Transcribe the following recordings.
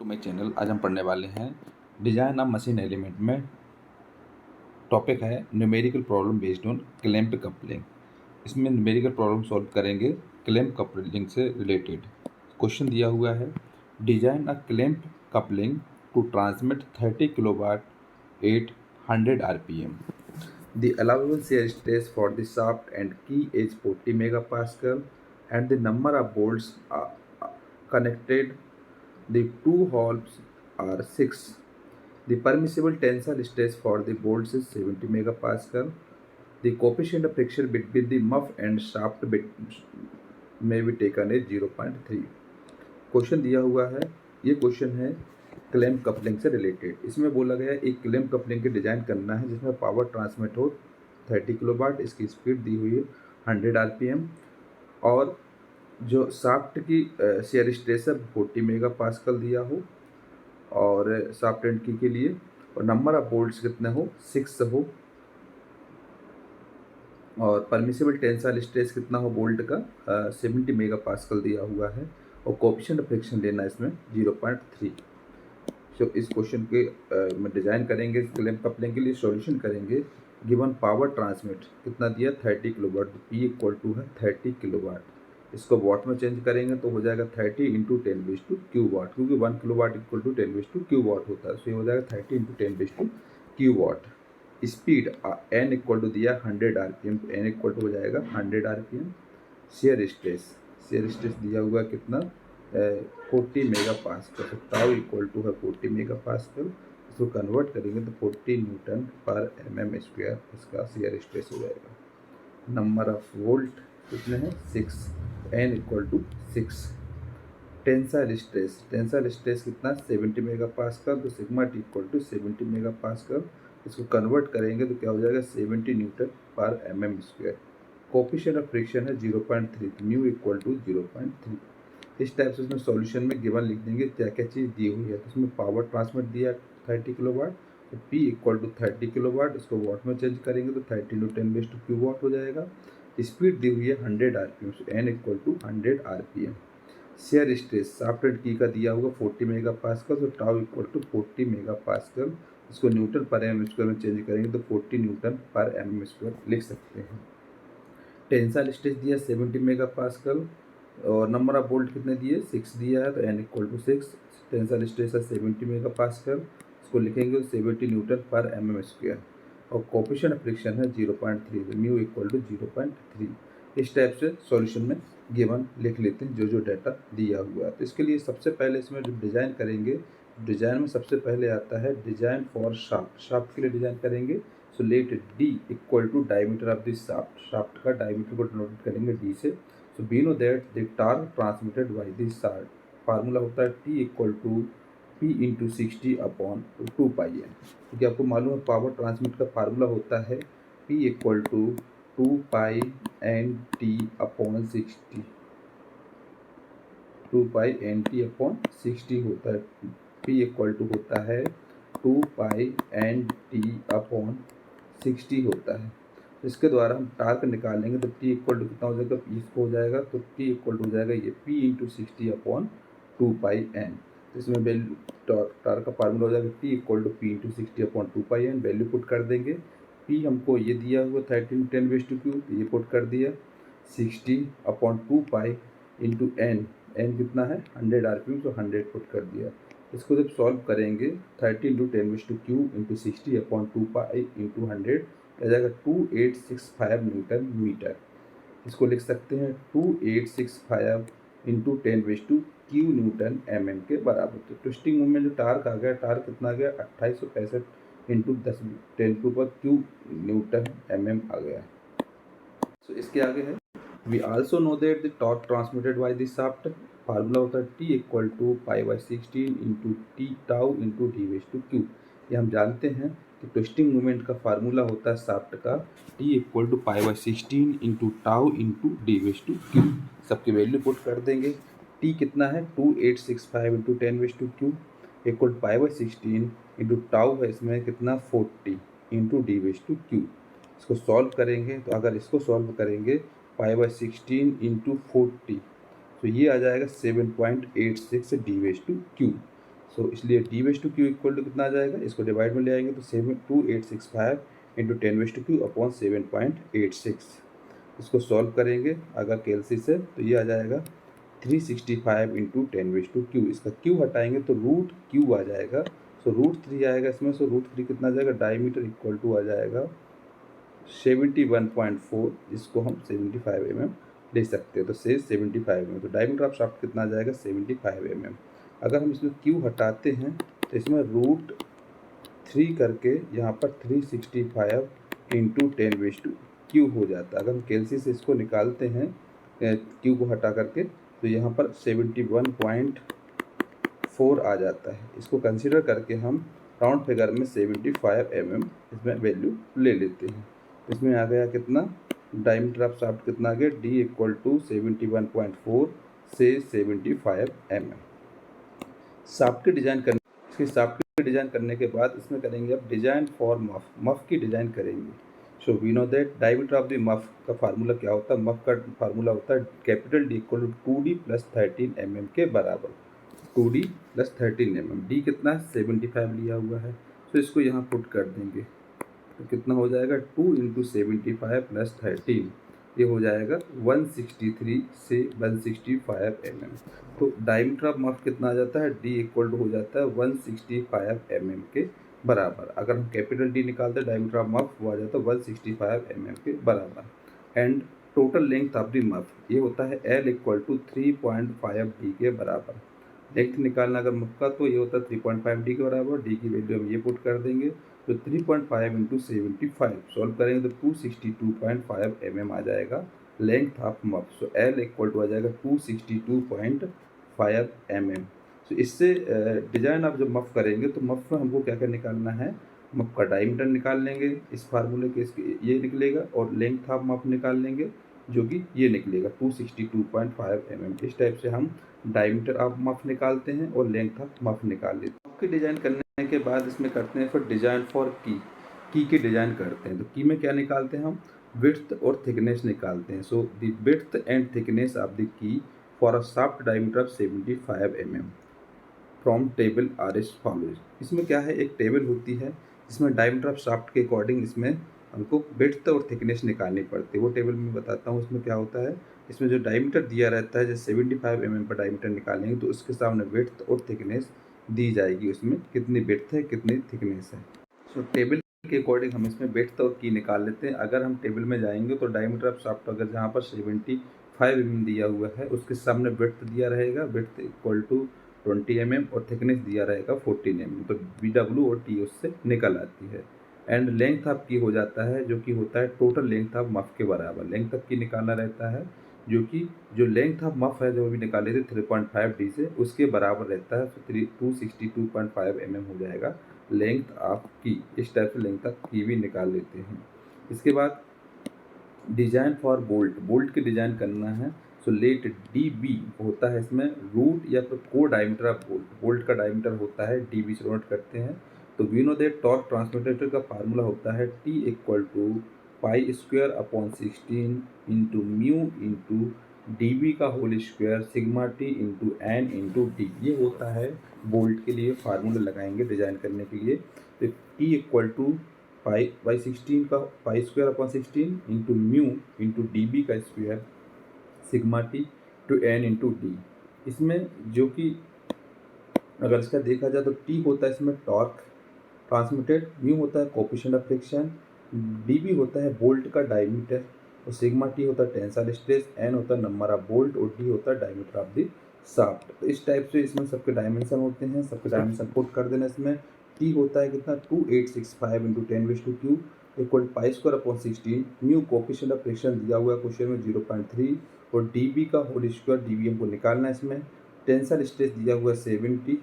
To my channel. आज हम पढ़ने वाले हैं डिजाइन ऑफ मशीन एलिमेंट में। टॉपिक है numerical problem based on clamp coupling. इसमें न्यूमेरिकल प्रॉब्लम सॉल्व करेंगे क्लैंप कपलिंग से रिलेटेड। क्वेश्चन दिया हुआ है design a clamp coupling to transmit 30 kilowatt 800 RPM। The allowable shear stress for the shaft and key is 40 megapascal and the number of bolts connected the two holes are 6. The permissible tensile stress for the bolts is 70 megapascal. The coefficient of friction between the muff and shaft may be taken as 0.3. Question दिया हुआ है, ये question है clamp coupling से related. इसमें बोला गया एक क्लैंप कपलिंग की डिजाइन करना है जिसमें पावर ट्रांसमिट हो 30 किलोवाट, इसकी स्पीड दी हुई है 100 RPM और जो शाफ्ट की शेयर स्ट्रेस है 40 मेगा पास्कल दिया हो और शाफ्ट एंड की के लिए, और नंबर ऑफ बोल्ट्स कितने हो 6 हो, और परमिसिबल टेंसाइल स्ट्रेस कितना हो बोल्ट का 70 मेगा पास्कल दिया हुआ है, और कोएफिशिएंट ऑफ फ्रिक्शन लेना है इसमें 0.3। सो इस क्वेश्चन के में डिजाइन करेंगे क्लैंप कपलिंग के लिए, सॉल्यूशन करेंगे। गिवन पावर ट्रांसमिट कितना दिया 30 किलोवाट, पी इक्वल टू है 30 किलोवाट, इसको वाट में चेंज करेंगे तो हो जाएगा 30 इंटू 10 क्यू वाट, क्योंकि 1 kilowatt equal to 10 cube watt होता है। सो ये हो जाएगा 30 into 10 cube watt. Speed N equal to दिया 100 RPM, तो एन इक्वल टू हो जाएगा 100 RPM। शेयर स्ट्रेस दिया हुआ कितना 40 मेगा पास्कल, तो टाउ इक्वल टू है 40 मेगा पास्कल, इसको कन्वर्ट करेंगे तो 40 न्यूटन पर mm स्क्वायर इसका शेयर स्ट्रेस हो जाएगा। नंबर ऑफ वोल्ट कितने हैं 6, N equal to 6। Tensile stress कितना 70 मेगा पास्कल, तो sigma T equal to 70 mega pascal, इसको कन्वर्ट करेंगे तो क्या हो जाएगा 70 न्यूटन पर mm square. Coefficient of friction है 0.3, न्यू इक्वल टू 0.3। इस टाइप से उसमें सॉल्यूशन में गिवन लिख देंगे क्या क्या चीज़ दी हुई है। तो उसमें पावर ट्रांसमिट दिया 30 किलोवाट, तो P इक्वल टू 30 किलोवाट, इसको वाट में चेंज करेंगे तो 30 इंटू 10 क्यू वाट हो जाएगा। स्पीड दी हुई है 100 RPM, so N equal to 100 RPM। Shear stress shaft end की का दिया होगा 40 मेगा पास्कल, तो tau equal to 40 mega pascal, इसको न्यूटन पर एम स्क्वायर में चेंज करेंगे तो 40 न्यूटन पर mm स्क्वायर लिख सकते हैं। टेंसाइल स्ट्रेस दिया 70 मेगा पास्कल और नंबर ऑफ बोल्ट कितने दिए 6 दिया है, तो N equal to 6। Tensile stress है 70 मेगा पास्कल, इसको लिखेंगे 70 न्यूटन पर mm स्क्वायर, और कोएफिशिएंट ऑफ फ्रिक्शन है 0.3, तो म्यू इक्वल टू 0.3। इस टाइप से सॉल्यूशन में गिवन लिख लेते हैं जो डाटा दिया हुआ है। तो इसके लिए सबसे पहले इसमें जो डिज़ाइन करेंगे, डिज़ाइन में सबसे पहले आता है डिज़ाइन फॉर शाफ्ट के लिए डिज़ाइन करेंगे। So let D equal to diameter of this shaft का डायमीटर को डिनोट करेंगे डी से। So we know that the torque transmitted by this shaft, formula होता है T equal to P into 60 upon 2πn, क्योंकि आपको मालूम है पावर ट्रांसमिट का फार्मूला होता है P equal to 2πnt upon 60, 2πnt upon 60 होता है। P इक्वल टू होता है 2πnt अपॉन 60 होता है। इसके द्वारा हम टार्क निकालेंगे तो T इक्वल टू कितना हो जाएगा, इसको हो जाएगा तो T इक्वल टू हो जाएगा ये P इंटू 60 अपॉन 2πn। तो इसमें वैल्यू टार्क का फार्मूला हो जाएगा T equal to P into 60 upon 2πn। Value put कर देंगे, P हमको ये दिया हुआ 13 10⁻⁵, तो ये पुट कर दिया 60 अपॉन 2π इंटू n, n कितना है 100 RPM, तो 100 पुट कर दिया। इसको जब सॉल्व करेंगे 30 इंटू 10⁻³ इंटू 60 अपॉन 2π इंटू 100 आ जाएगा 2865 न्यूटन मीटर। इसको लिख सकते हैं 2865 इंटू 10⁻³ न्यूटन mm के बराबर। तो ट्विस्टिंग मूवमेंट जो टार्क आ गया, टार्क कितना आ गया 2865 इंटू 10⁻³ न्यूटन mm आ गया। सो इसके आगे है we also know that the torque transmitted by this shaft, formula होता है T equal to π/16 into T tau into d⁻⁵। ये हम जानते हैं कि ट्विस्टिंग मूवमेंट का फार्मूला होता है शाफ्ट का T equal to π/16 into tau into d⁻⁵। सबकी वैल्यू पुट कर देंगे। T कितना है 2865 into 10⁻³ equal to π/16 into tau है इसमें कितना 40 इंटू d⁻⁵। इसको सॉल्व करेंगे तो अगर इसको सॉल्व करेंगे π/16 इंटू 40, तो ये आ जाएगा 7.86 d⁻⁵। सो इसलिए डी वेस्ट टू क्यू इक्वल टू कितना आ जाएगा, इसको डिवाइड में ले आएंगे तो 72865 इंटू 10 वेस्ट टू क्यू अपॉन 7.86। इसको सॉल्व करेंगे अगर कैलसी से तो ये आ जाएगा 365 इंटू 10 वेस्ट टू क्यू। इसका क्यू हटाएंगे तो रूट क्यू आ जाएगा, सो √3 आएगा इसमें। सो √3 कितना आ जाएगा, डायमीटर इक्वल टू आ जाएगा 71.4, जिसको हम 75 ले सकते हैं। तो से 75 तो डायमीटर ऑफ शाफ्ट कितना आ जाएगा, 75 अगर हम इसमें क्यू हटाते हैं तो इसमें √3 करके यहाँ पर 365 इंटू 10 वेस्ट टू क्यू हो जाता है। अगर हम कैलसी से इसको निकालते हैं क्यू को हटा करके तो यहाँ पर 71.4 आ जाता है। इसको कंसीडर करके हम राउंड फिगर में 75 इसमें वैल्यू ले लेते हैं। इसमें आ गया कितना, डायमीटर ऑफ शाफ्ट कितना आ गया, डी इक्वल टू 71.4 से 75 शाफ्ट की डिजाइन करने, इसकी शाफ्ट की डिजाइन करने के बाद इसमें करेंगे अब डिजाइन फॉर मफ की डिजाइन करेंगे। So we know that diameter of the muff का फार्मूला क्या होता है, मफ का फार्मूला होता है capital D equal to 2D + 13 के बराबर। 2D + 13 डी कितना है 75 लिया हुआ है। तो इसको यहाँ पुट कर देंगे तो कितना हो जाएगा 2 × 75 + 13, ये हो जाएगा 163 से 165 तो डायमीटर ऑफ मफ कितना आ जाता है, डी इक्वल टू हो जाता है 165 के बराबर। अगर हम कैपिटल डी निकालते हैं डायमीटर ऑफ मफ वो आ जाता है 165 के बराबर। And total length of the muff ये होता है L इक्वल टू 3.5 डी के बराबर। लेंथ निकालना अगर मफ का तो ये होता है 3.5 डी के बराबर। डी की वैल्यू हम ये पुट कर देंगे तो 3.5 × 75 सॉल्व करेंगे तो 262.5 आ जाएगा length of muff. So L equal to आ जाएगा 262.5 सो इससे डिजाइन आप जब मफ करेंगे तो मफ में हमको क्या क्या निकालना है, मफ का डायमीटर निकाल लेंगे इस फार्मूले के, इसके ये निकलेगा, और लेंथ ऑफ मफ निकाल लेंगे जो कि ये निकलेगा 262.5 इस टाइप से हम डायमीटर ऑफ मफ निकालते हैं और लेंथ ऑफ मफ निकाल लेते हैं। मफ की डिजाइन करने के बाद इसमें करते हैं फिर डिजाइन फॉर की की डिजाइन करते हैं। तो की में क्या निकालते हैं हम, विड्थ और थिकनेस निकालते हैं। So the width and thickness of the key for a shaft diameter of 75 from table R S follows. इसमें क्या है, एक टेबल होती है जिसमें डायमीटर ऑफ शाफ्ट के अकॉर्डिंग इसमें हमको विड्थ और थिकनेस निकालनी पड़ती है। वो टेबल मैं बताता हूँ उसमें क्या होता है। इसमें जो डायमीटर दिया रहता है, जैसे 75 पर डायमीटर निकालेंगे तो उसके सामने विड्थ और थिकनेस दी जाएगी, उसमें कितनी विड्थ है कितनी थिकनेस है। सो टेबल के अकॉर्डिंग हम इसमें विड्थ और की निकाल लेते हैं। अगर हम टेबल में जाएंगे तो डायमीटर ऑफ शाफ्ट अगर जहाँ पर 75 दिया हुआ है उसके सामने विड्थ दिया रहेगा, विड्थ इक्वल टू 20 और थिकनेस दिया रहेगा 14 तो BW और T उससे निकल आती है। एंड लेंथ ऑफ की हो जाता है जो कि होता है टोटल लेंथ ऑफ मफ के बराबर। लेंथ ऑफ की निकालना रहता है जो कि जो लेंथ ऑफ मफ है जो अभी निकाले थे 3.5 डी से उसके बराबर रहता है। तो 262.5 हो जाएगा लेंथ ऑफ की। इस टाइप से लेंथ ऑफ की भी निकाल लेते हैं। इसके बाद डिजाइन फॉर बोल्ट की डिजाइन करना है। सो लेट DB होता है इसमें रूट या तो को डायमीटर ऑफ बोल्ट का डायमीटर होता है DB से नोट करते हैं। तो we know that torque transmitted का फार्मूला होता है T equal to π²/16 into mu into DB का whole square sigma T into N into D। ये होता है बोल्ट के लिए फार्मूला लगाएंगे डिजाइन करने के लिए। तो T इक्वल टू π/16 का π² इंटू म्यू इंटू DB का square sigma T to N into D। इसमें जो कि अगर इसका देखा जाए तो T होता है इसमें टॉर्क ट्रांसमिटेड, म्यू होता है कोएफिशिएंट ऑफ फ्रिक्शन, DB होता है बोल्ट का डायमीटर और सिग्मा T होता है टेंसाइल स्ट्रेस, N होता है नंबर ऑफ बोल्ट और D होता है डायमीटर ऑफ द शाफ्ट। तो इस टाइप से इसमें सबके डायमेंशन होते हैं, सबके डायमेंशन पुट कर देना। इसमें T होता है कितना 2865 into 10⁻³ equal π²/16, mu coefficient of friction दिया हुआ है क्वेश्चन में 0.3 और DB का होल स्क्वायर DB हमको निकालना है। इसमें टेंसाइल स्ट्रेस दिया हुआ है 70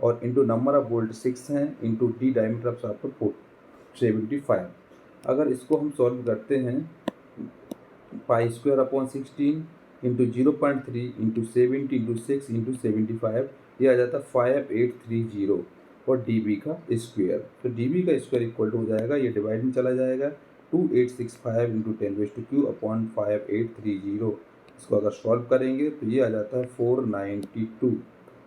और इंटू नंबर ऑफ बोल्ट 6 हैं into D diameter of shaft 75। अगर इसको हम सॉल्व करते हैं π²/16 इंटू 0.3 इंटू 70 इंटू 6 इंटू 75 ये आ जाता है 5830 और DB का स्क्वायर। तो DB का स्क्वायर इक्वल टू हो जाएगा, ये डिवाइड में चला जाएगा 2865 इंटू 10⁻³ अपॉन 5830। इसको अगर सॉल्व करेंगे तो ये आ जाता है 492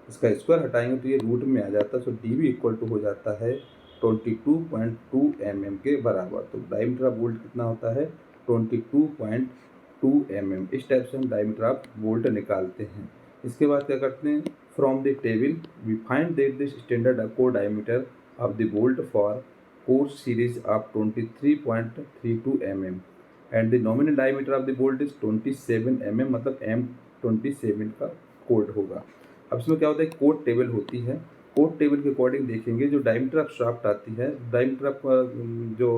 इसका स्क्वायर हटाएंगे तो ये रूट में आ जाता है। सो डी बी इक्वल टू हो जाता है 22.2 mm के बराबर। तो डायमीटर ऑफ बोल्ट कितना होता है 22.2 mm। इस टाइप से हम डायमीटर ऑफ बोल्ट निकालते हैं। इसके बाद क्या करते हैं, from the table we find that the standard core diameter of the bolt for coarse series of 23.32 mm and the nominal diameter of the bolt is 27 mm, मतलब M27 का code होगा। अब इसमें क्या होता है, कोड टेबल होती है। कोड टेबल के अकॉर्डिंग देखेंगे जो डायमीटर ऑफ शाफ्ट आती है, डायमीटर ऑफ जो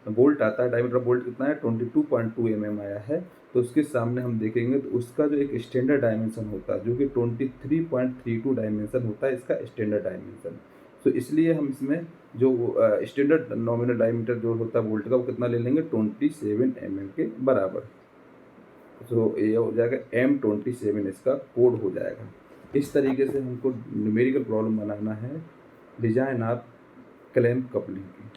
बोल्ट आता है, डायमीटर ऑफ बोल्ट कितना है 22.2 mm आया है। तो उसके सामने हम देखेंगे तो उसका जो एक स्टैंडर्ड डायमेंशन होता है जो कि 23.32 डायमेंशन होता है इसका स्टैंडर्ड डायमेंशन। तो इसलिए हम इसमें जो स्टैंडर्ड नॉमिनल डायमीटर जो होता है बोल्ट का वो कितना ले लेंगे 27 mm के बराबर। तो ये हो जाएगा M27 इसका कोड हो जाएगा। इस तरीके से हमको न्यूमेरिकल प्रॉब्लम बनाना है डिजाइन ऑफ क्लैंप कपलिंग की।